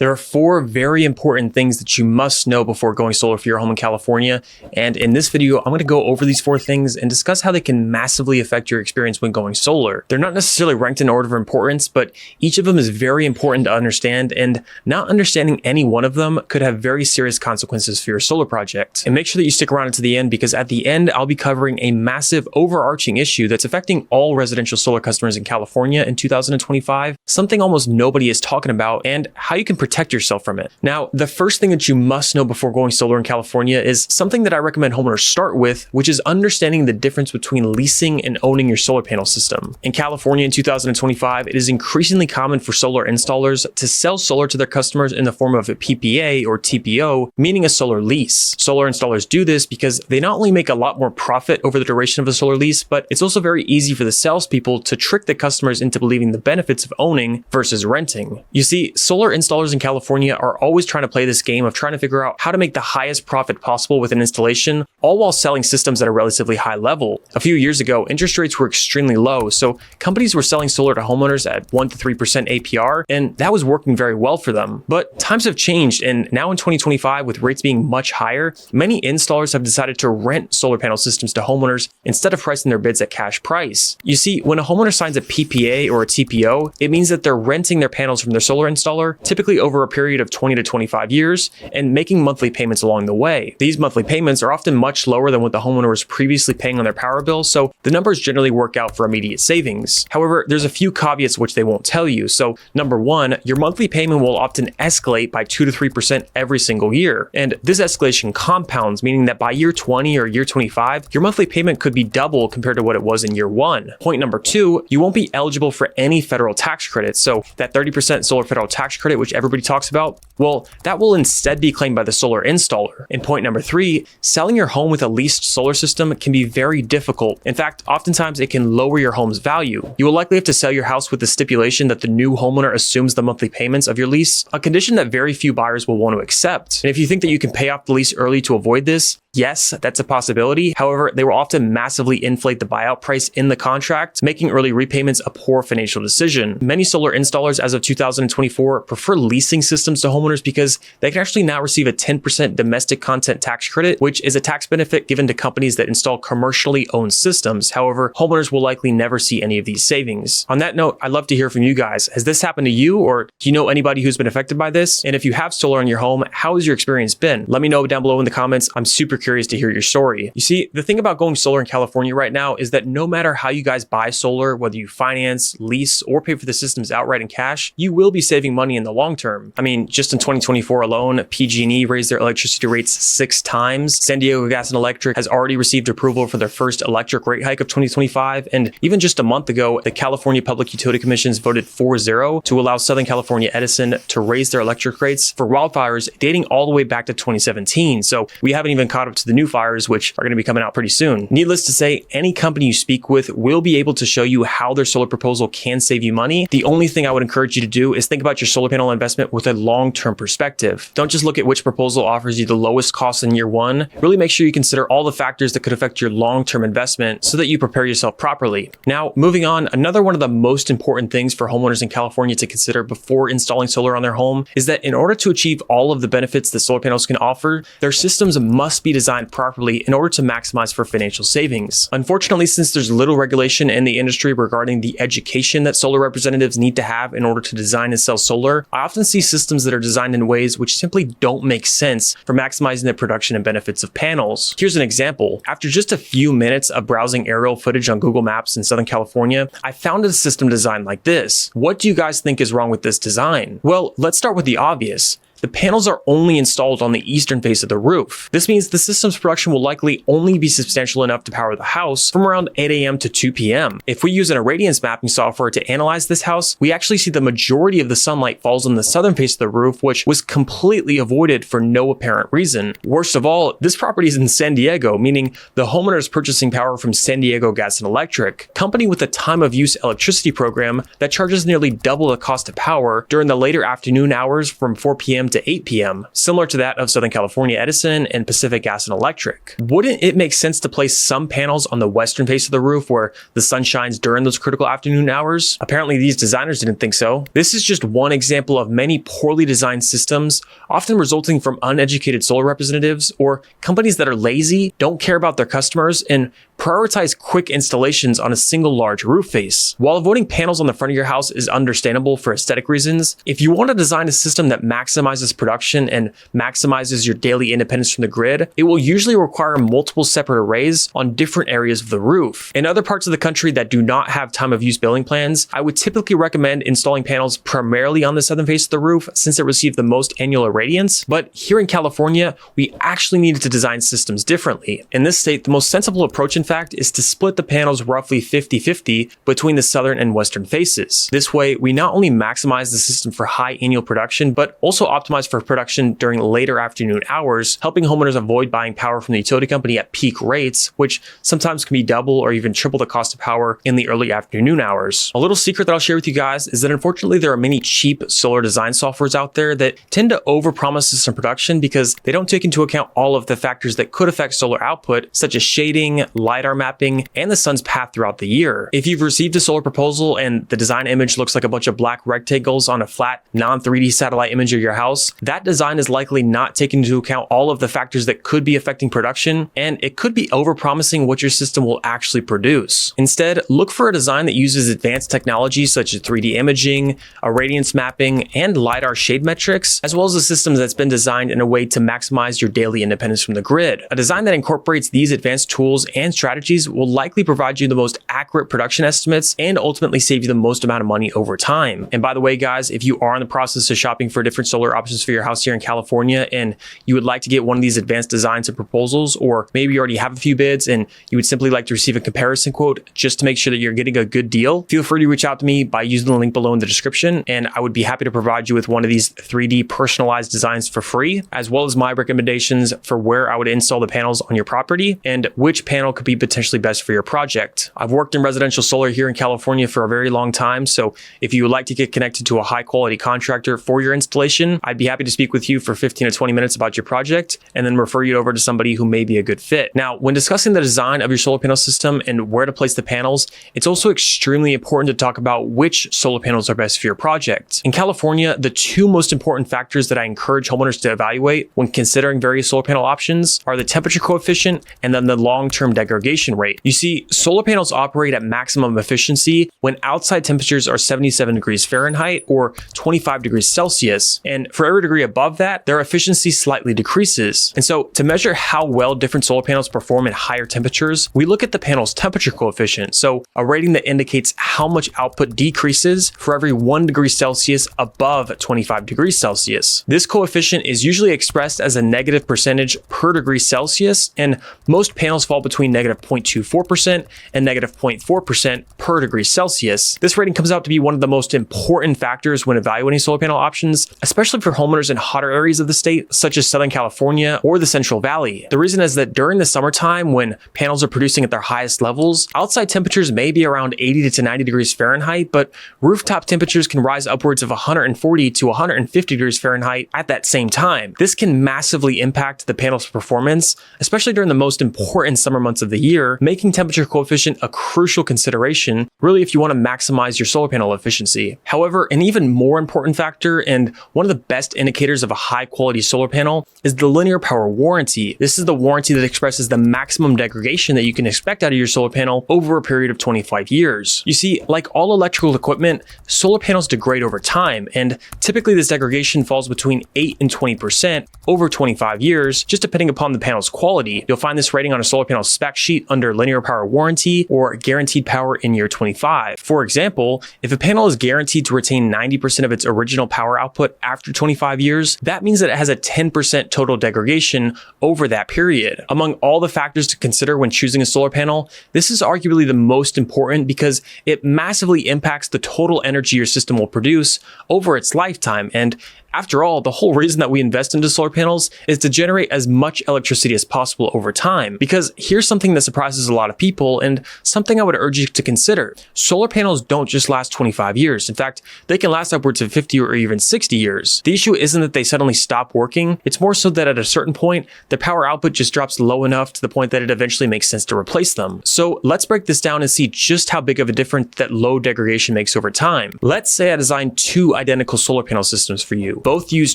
There are 4 very important things that you must know before going solar for your home in California. And in this video, I'm going to go over these 4 things and discuss how they can massively affect your experience when going solar. They're not necessarily ranked in order of importance, but each of them is very important to understand, and not understanding any one of them could have very serious consequences for your solar project. And make sure that you stick around until the end, because at the end, I'll be covering a massive overarching issue that's affecting all residential solar customers in California in 2025, something almost nobody is talking about, and how you can protect yourself from it. Now, the first thing that you must know before going solar in California is something that I recommend homeowners start with, which is understanding the difference between leasing and owning your solar panel system. In California in 2025, it is increasingly common for solar installers to sell solar to their customers in the form of a PPA or TPO, meaning a solar lease. Solar installers do this because they not only make a lot more profit over the duration of a solar lease, but it's also very easy for the salespeople to trick the customers into believing the benefits of owning versus renting. You see, solar installers in California are always trying to play this game of trying to figure out how to make the highest profit possible with an installation, all while selling systems at a relatively high level. A few years ago, interest rates were extremely low, so companies were selling solar to homeowners at 1 to 3% APR, and that was working very well for them. But times have changed, and now in 2025, with rates being much higher, many installers have decided to rent solar panel systems to homeowners instead of pricing their bids at cash price. You see, when a homeowner signs a PPA or a TPO, it means that they're renting their panels from their solar installer, typically over a period of 20 to 25 years, and making monthly payments along the way. These monthly payments are often much lower than what the homeowner was previously paying on their power bill, so the numbers generally work out for immediate savings. However, there's a few caveats which they won't tell you. So number 1, your monthly payment will often escalate by 2 to 3% every single year. And this escalation compounds, meaning that by year 20 or year 25, your monthly payment could be double compared to what it was in year 1. Point number 2, you won't be eligible for any federal tax credits. So that 30% solar federal tax credit, which everybody talks about, well, that will instead be claimed by the solar installer. And point number 3, selling your home with a leased solar system can be very difficult. In fact, oftentimes it can lower your home's value. You will likely have to sell your house with the stipulation that the new homeowner assumes the monthly payments of your lease, a condition that very few buyers will want to accept. And if you think that you can pay off the lease early to avoid this, yes, that's a possibility. However, they will often massively inflate the buyout price in the contract, making early repayments a poor financial decision. Many solar installers as of 2024 prefer leasing systems to homeowners because they can actually now receive a 10% domestic content tax credit, which is a tax benefit given to companies that install commercially owned systems. However, homeowners will likely never see any of these savings. On that note, I'd love to hear from you guys. Has this happened to you, or do you know anybody who's been affected by this? And if you have solar in your home, how has your experience been? Let me know down below in the comments. I'm super curious to hear your story. You see, the thing about going solar in California right now is that no matter how you guys buy solar, whether you finance, lease, or pay for the systems outright in cash, you will be saving money in the long term. I mean, just in 2024 alone, PG&E raised their electricity rates 6 times. San Diego Gas and Electric has already received approval for their first electric rate hike of 2025. And even just a month ago, the California Public Utility Commissions voted 4-0 to allow Southern California Edison to raise their electric rates for wildfires dating all the way back to 2017. So we haven't even caught up to the new fires, which are going to be coming out pretty soon. Needless to say, any company you speak with will be able to show you how their solar proposal can save you money. The only thing I would encourage you to do is think about your solar panel investment with a long-term perspective. Don't just look at which proposal offers you the lowest cost in year 1. Really make sure you consider all the factors that could affect your long-term investment so that you prepare yourself properly. Now, moving on, another one of the most important things for homeowners in California to consider before installing solar on their home is that in order to achieve all of the benefits that solar panels can offer, their systems must be designed properly in order to maximize for financial savings. Unfortunately, since there's little regulation in the industry regarding the education that solar representatives need to have in order to design and sell solar, I often see systems that are designed in ways which simply don't make sense for maximizing the production and benefits of panels. Here's an example. After just a few minutes of browsing aerial footage on Google Maps in Southern California, I found a system designed like this. What do you guys think is wrong with this design? Well, let's start with the obvious. The panels are only installed on the eastern face of the roof. This means the system's production will likely only be substantial enough to power the house from around 8 a.m. to 2 p.m. If we use an irradiance mapping software to analyze this house, we actually see the majority of the sunlight falls on the southern face of the roof, which was completely avoided for no apparent reason. Worst of all, this property is in San Diego, meaning the homeowner is purchasing power from San Diego Gas and Electric, a company with a time of use electricity program that charges nearly double the cost of power during the later afternoon hours from 4 p.m. to 8 p.m., similar to that of Southern California Edison and Pacific Gas and Electric. Wouldn't it make sense to place some panels on the western face of the roof where the sun shines during those critical afternoon hours? Apparently these designers didn't think so. This is just one example of many poorly designed systems, often resulting from uneducated solar representatives or companies that are lazy, don't care about their customers, and prioritize quick installations on a single large roof face. While avoiding panels on the front of your house is understandable for aesthetic reasons, if you want to design a system that maximizes production and maximizes your daily independence from the grid, it will usually require multiple separate arrays on different areas of the roof. In other parts of the country that do not have time of use billing plans, I would typically recommend installing panels primarily on the southern face of the roof since it receives the most annual irradiance. But here in California, we actually needed to design systems differently. In this state, the most sensible approach, in fact, is to split the panels roughly 50-50 between the southern and western faces. This way, we not only maximize the system for high annual production, but also optimize for production during later afternoon hours, helping homeowners avoid buying power from the utility company at peak rates, which sometimes can be double or even triple the cost of power in the early afternoon hours. A little secret that I'll share with you guys is that unfortunately there are many cheap solar design softwares out there that tend to overpromise system production because they don't take into account all of the factors that could affect solar output, such as shading, LiDAR mapping, and the sun's path throughout the year. If you've received a solar proposal and the design image looks like a bunch of black rectangles on a flat, non-3D satellite image of your house, that design is likely not taking into account all of the factors that could be affecting production, and it could be overpromising what your system will actually produce. Instead, look for a design that uses advanced technologies such as 3D imaging, irradiance mapping, and LiDAR shade metrics, as well as a system that's been designed in a way to maximize your daily independence from the grid. A design that incorporates these advanced tools and strategies will likely provide you the most accurate production estimates and ultimately save you the most amount of money over time. And by the way, guys, if you are in the process of shopping for different solar options for your house here in California and you would like to get one of these advanced designs and proposals, or maybe you already have a few bids and you would simply like to receive a comparison quote just to make sure that you're getting a good deal, feel free to reach out to me by using the link below in the description, and I would be happy to provide you with one of these 3D personalized designs for free, as well as my recommendations for where I would install the panels on your property and which panel could be potentially best for your project. I've worked in residential solar here in California for a very long time, so if you would like to get connected to a high quality contractor for your installation, I'd be happy to speak with you for 15 to 20 minutes about your project and then refer you over to somebody who may be a good fit. Now, when discussing the design of your solar panel system and where to place the panels, it's also extremely important to talk about which solar panels are best for your project. In California, the two most important factors that I encourage homeowners to evaluate when considering various solar panel options are the temperature coefficient and then the long-term degradation rate. You see, solar panels operate at maximum efficiency when outside temperatures are 77 degrees Fahrenheit or 25 degrees Celsius. And for every degree above that, their efficiency slightly decreases. And so to measure how well different solar panels perform at higher temperatures, we look at the panel's temperature coefficient. So a rating that indicates how much output decreases for every 1 degree Celsius above 25 degrees Celsius. This coefficient is usually expressed as a negative percentage per degree Celsius, and most panels fall between negative 0.24% and negative 0.4% per degree Celsius. This rating comes out to be one of the most important factors when evaluating solar panel options, especially for homeowners in hotter areas of the state, such as Southern California or the Central Valley. The reason is that during the summertime, when panels are producing at their highest levels, outside temperatures may be around 80 to 90 degrees Fahrenheit, but rooftop temperatures can rise upwards of 140 to 150 degrees Fahrenheit at that same time. This can massively impact the panel's performance, especially during the most important summer months of the year, making temperature coefficient a crucial consideration, really, if you want to maximize your solar panel efficiency. However, an even more important factor and one of the best indicators of a high quality solar panel is the linear power warranty. This is the warranty that expresses the maximum degradation that you can expect out of your solar panel over a period of 25 years. You see, like all electrical equipment, solar panels degrade over time, and typically this degradation falls between 8 and 20% over 25 years, just depending upon the panel's quality. You'll find this rating on a solar panel spec sheet under linear power warranty or guaranteed power in year 25. For example, if a panel is guaranteed to retain 90% of its original power output after 25 years, that means that it has a 10% total degradation over that period. Among all the factors to consider when choosing a solar panel, this is arguably the most important because it massively impacts the total energy your system will produce over its lifetime. And after all, the whole reason that we invest into solar panels is to generate as much electricity as possible over time. Because here's something that surprises a lot of people and something I would urge you to consider. Solar panels don't just last 25 years. In fact, they can last upwards of 50 or even 60 years. These issue isn't that they suddenly stop working, it's more so that at a certain point, their power output just drops low enough to the point that it eventually makes sense to replace them. So let's break this down and see just how big of a difference that low degradation makes over time. Let's say I designed two identical solar panel systems for you. Both use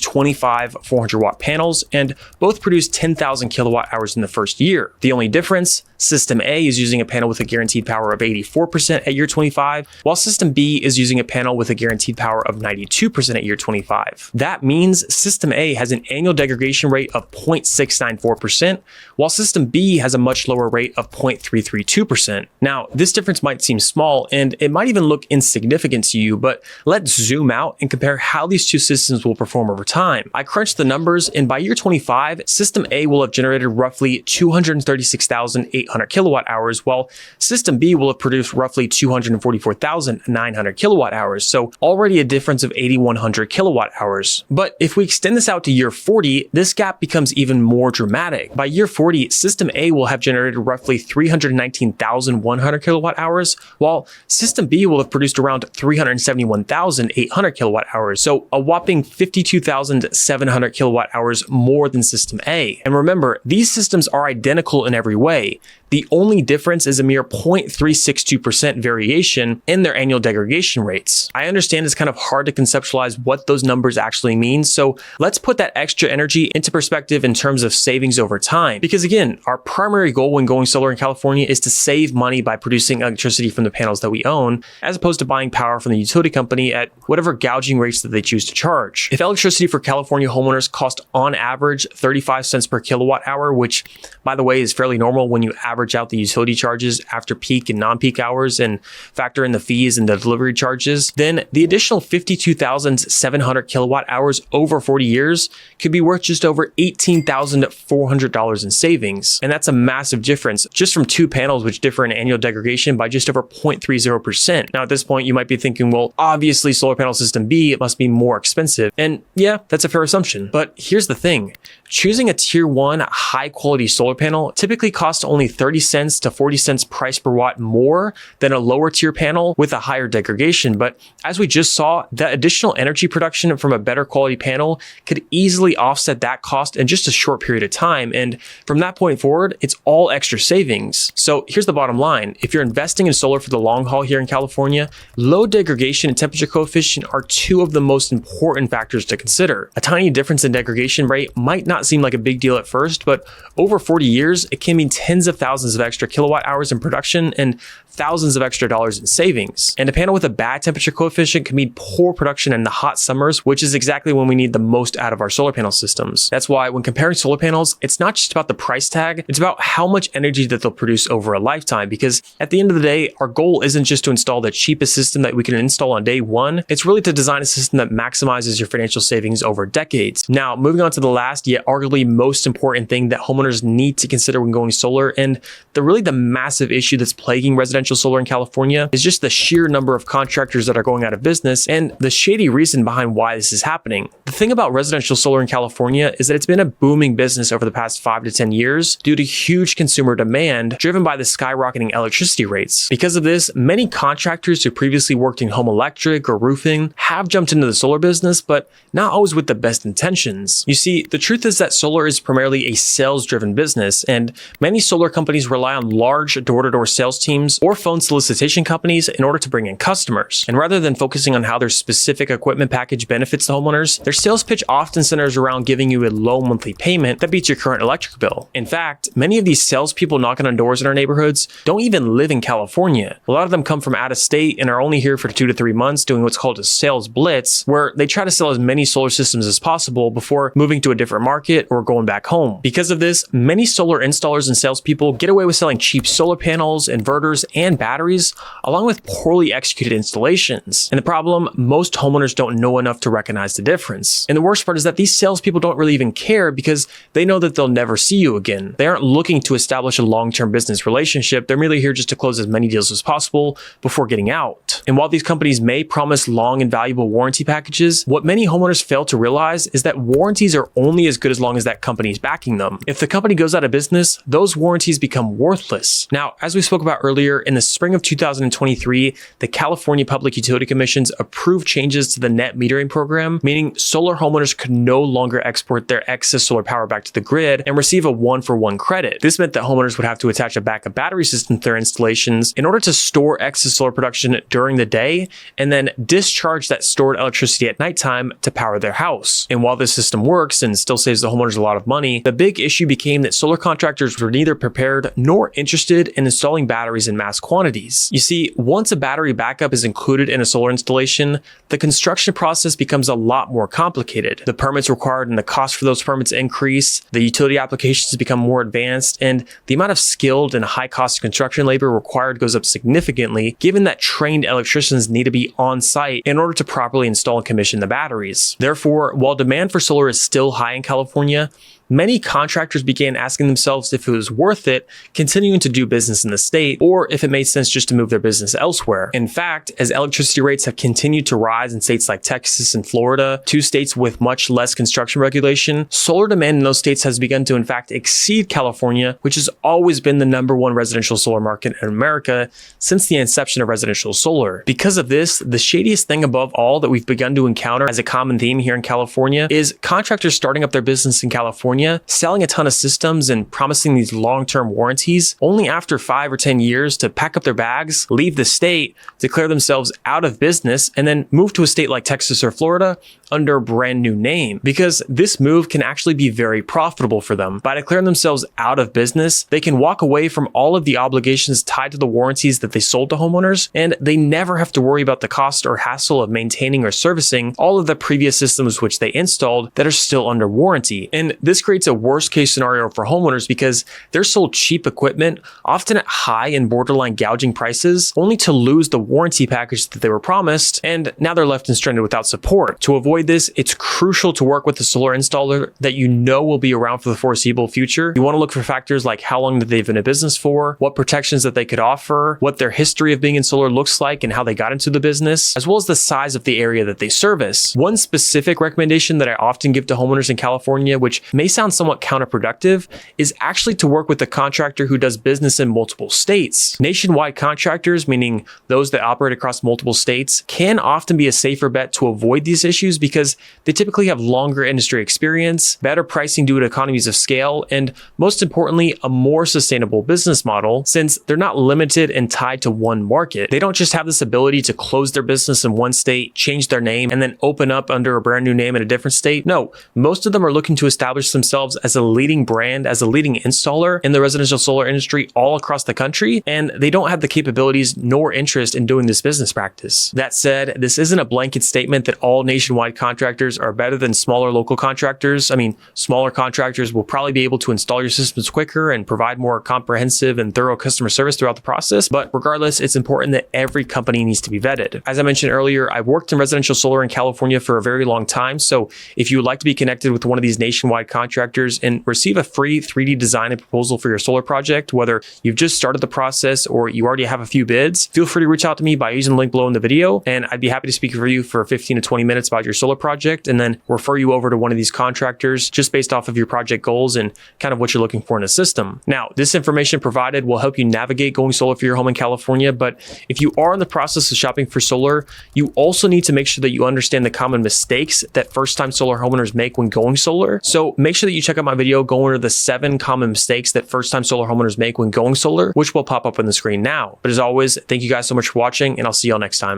25 400-watt panels and both produce 10,000 kilowatt hours in the first year. The only difference, System A is using a panel with a guaranteed power of 84% at year 25, while System B is using a panel with a guaranteed power of 92% at year 25. That means System A has an annual degradation rate of 0.694%, while System B has a much lower rate of 0.332%. Now, this difference might seem small, and it might even look insignificant to you, but let's zoom out and compare how these two systems will perform over time. I crunched the numbers, and by year 25, System A will have generated roughly 236,800 kilowatt hours, while System B will have produced roughly 244,900 kilowatt hours, so already a difference of 8,100 kilowatt hours. But if we extend this out to year 40, this gap becomes even more dramatic. By year 40, System A will have generated roughly 319,100 kilowatt hours, while System B will have produced around 371,800 kilowatt hours, so a whopping 52,700 kilowatt hours more than System A. And remember, these systems are identical in every way. The only difference is a mere 0.362% variation in their annual degradation rates. I understand it's kind of hard to conceptualize what those numbers actually mean, so let's put that extra energy into perspective in terms of savings over time. Because again, our primary goal when going solar in California is to save money by producing electricity from the panels that we own, as opposed to buying power from the utility company at whatever gouging rates that they choose to charge. If electricity for California homeowners cost on average 35 cents per kilowatt hour, which by the way is fairly normal when you average out the utility charges after peak and non-peak hours and factor in the fees and the delivery charges, then the additional 52,700 kilowatt hours over 40 years could be worth just over $18,400 in savings. And that's a massive difference just from two panels which differ in annual degradation by just over 0.30%. Now at this point you might be thinking, well, obviously solar panel system B must be more expensive. And yeah, that's a fair assumption. But here's the thing. Choosing a tier 1 high quality solar panel typically costs only 30 cents to 40 cents price per watt more than a lower tier panel with a higher degradation. But as we just saw, the additional energy production from a better quality panel could easily offset that cost in just a short period of time. And from that point forward, it's all extra savings. So here's the bottom line. If you're investing in solar for the long haul here in California, low degradation and temperature coefficient are two of the most important factors to consider. A tiny difference in degradation rate might not seem like a big deal at first, but over 40 years, it can mean tens of thousands of extra kilowatt hours in production and thousands of extra dollars in savings. And a panel with a bad temperature coefficient can mean poor production in the hot summers, which is exactly when we need the most out of our solar panel systems. That's why when comparing solar panels, it's not just about the price tag, it's about how much energy that they'll produce over a lifetime. Because at the end of the day, our goal isn't just to install the cheapest system that we can install on day one, it's really to design a system that maximizes your financial savings over decades. Now, moving on to the last yet arguably most important thing that homeowners need to consider when going solar, and the massive issue that's plaguing residential solar in California is just the sheer number of contractors that are going out of business and the shady reason behind why this is happening. The thing about residential solar in California is that it's been a booming business over the past 5 to 10 years due to huge consumer demand driven by the skyrocketing electricity rates. Because of this, many contractors who previously worked in home electric or roofing have jumped into the solar business, but not always with the best intentions. You see, the truth is that solar is primarily a sales-driven business, and many solar companies rely on large door-to-door sales teams or phone solicitation companies in order to bring in customers. And rather than focusing on how their specific equipment package benefits the homeowners, their sales pitch often centers around giving you a low monthly payment that beats your current electric bill. In fact, many of these salespeople knocking on doors in our neighborhoods don't even live in California. A lot of them come from out of state and are only here for 2 to 3 months doing what's called a sales blitz, where they try to sell as many solar systems as possible before moving to a different market or going back home. Because of this, many solar installers and salespeople get away with selling cheap solar panels, inverters, and batteries, along with poorly executed installations. And the problem, most homeowners don't know enough to recognize the difference. And the worst part is that these salespeople don't really even care because they know that they'll never see you again. They aren't looking to establish a long-term business relationship. They're merely here just to close as many deals as possible before getting out. And while these companies may promise long and valuable warranty packages, what many homeowners fail to realize is that warranties are only as good as long as that company is backing them. If the company goes out of business, those warranties become worthless. Now, as we spoke about earlier, in the spring of 2023, the California Public Utility Commissions approved changes to the net metering program, meaning solar solar homeowners could no longer export their excess solar power back to the grid and receive a one-for-one credit. This meant that homeowners would have to attach a backup battery system to their installations in order to store excess solar production during the day and then discharge that stored electricity at nighttime to power their house. And while this system works and still saves the homeowners a lot of money, the big issue became that solar contractors were neither prepared nor interested in installing batteries in mass quantities. You see, once a battery backup is included in a solar installation, the construction process becomes a lot more complicated. The permits required and the cost for those permits increase, the utility applications become more advanced, and the amount of skilled and high-cost construction labor required goes up significantly, given that trained electricians need to be on site in order to properly install and commission the batteries. Therefore, while demand for solar is still high in California, many contractors began asking themselves if it was worth it continuing to do business in the state, or if it made sense just to move their business elsewhere. In fact, as electricity rates have continued to rise in states like Texas and Florida, two states with much less construction regulation, solar demand in those states has begun to in fact exceed California, which has always been the #1 residential solar market in America since the inception of residential solar. Because of this, the shadiest thing above all that we've begun to encounter as a common theme here in California is contractors starting up their business in California, selling a ton of systems and promising these long-term warranties, only after 5 or 10 years to pack up their bags, leave the state, declare themselves out of business, and then move to a state like Texas or Florida under a brand new name. Because this move can actually be very profitable for them. By declaring themselves out of business, they can walk away from all of the obligations tied to the warranties that they sold to homeowners, and they never have to worry about the cost or hassle of maintaining or servicing all of the previous systems which they installed that are still under warranty. And this creates a worst case scenario for homeowners because they're sold cheap equipment, often at high and borderline gouging prices, only to lose the warranty package that they were promised, and now they're left and stranded without support. To avoid this, it's crucial to work with a solar installer that you know will be around for the foreseeable future. You want to look for factors like how long that they've been in business for, what protections that they could offer, what their history of being in solar looks like and how they got into the business, as well as the size of the area that they service. One specific recommendation that I often give to homeowners in California, which may sound somewhat counterproductive, is actually to work with a contractor who does business in multiple states. Nationwide contractors, meaning those that operate across multiple states, can often be a safer bet to avoid these issues because they typically have longer industry experience, better pricing due to economies of scale, and most importantly, a more sustainable business model since they're not limited and tied to one market. They don't just have this ability to close their business in one state, change their name, and then open up under a brand new name in a different state. No, most of them are looking to establish themselves as a leading brand, as a leading installer in the residential solar industry all across the country, and they don't have the capabilities nor interest in doing this business practice. That said, this isn't a blanket statement that all nationwide contractors are better than smaller local contractors. I mean, smaller contractors will probably be able to install your systems quicker and provide more comprehensive and thorough customer service throughout the process, but regardless, it's important that every company needs to be vetted. As I mentioned earlier, I've worked in residential solar in California for a very long time, so if you would like to be connected with one of these nationwide contractors and receive a free 3D design and proposal for your solar project, whether you've just started the process or you already have a few bids, feel free to reach out to me by using the link below in the video, and I'd be happy to speak for you for 15 to 20 minutes about your solar project and then refer you over to one of these contractors just based off of your project goals and kind of what you're looking for in a system. Now, this information provided will help you navigate going solar for your home in California, but if you are in the process of shopping for solar, you also need to make sure that you understand the common mistakes that first-time solar homeowners make when going solar. So make sure that you check out my video going over the 7 common mistakes that first-time solar homeowners make when going solar, which will pop up on the screen now. But as always, thank you guys so much for watching, and I'll see y'all next time.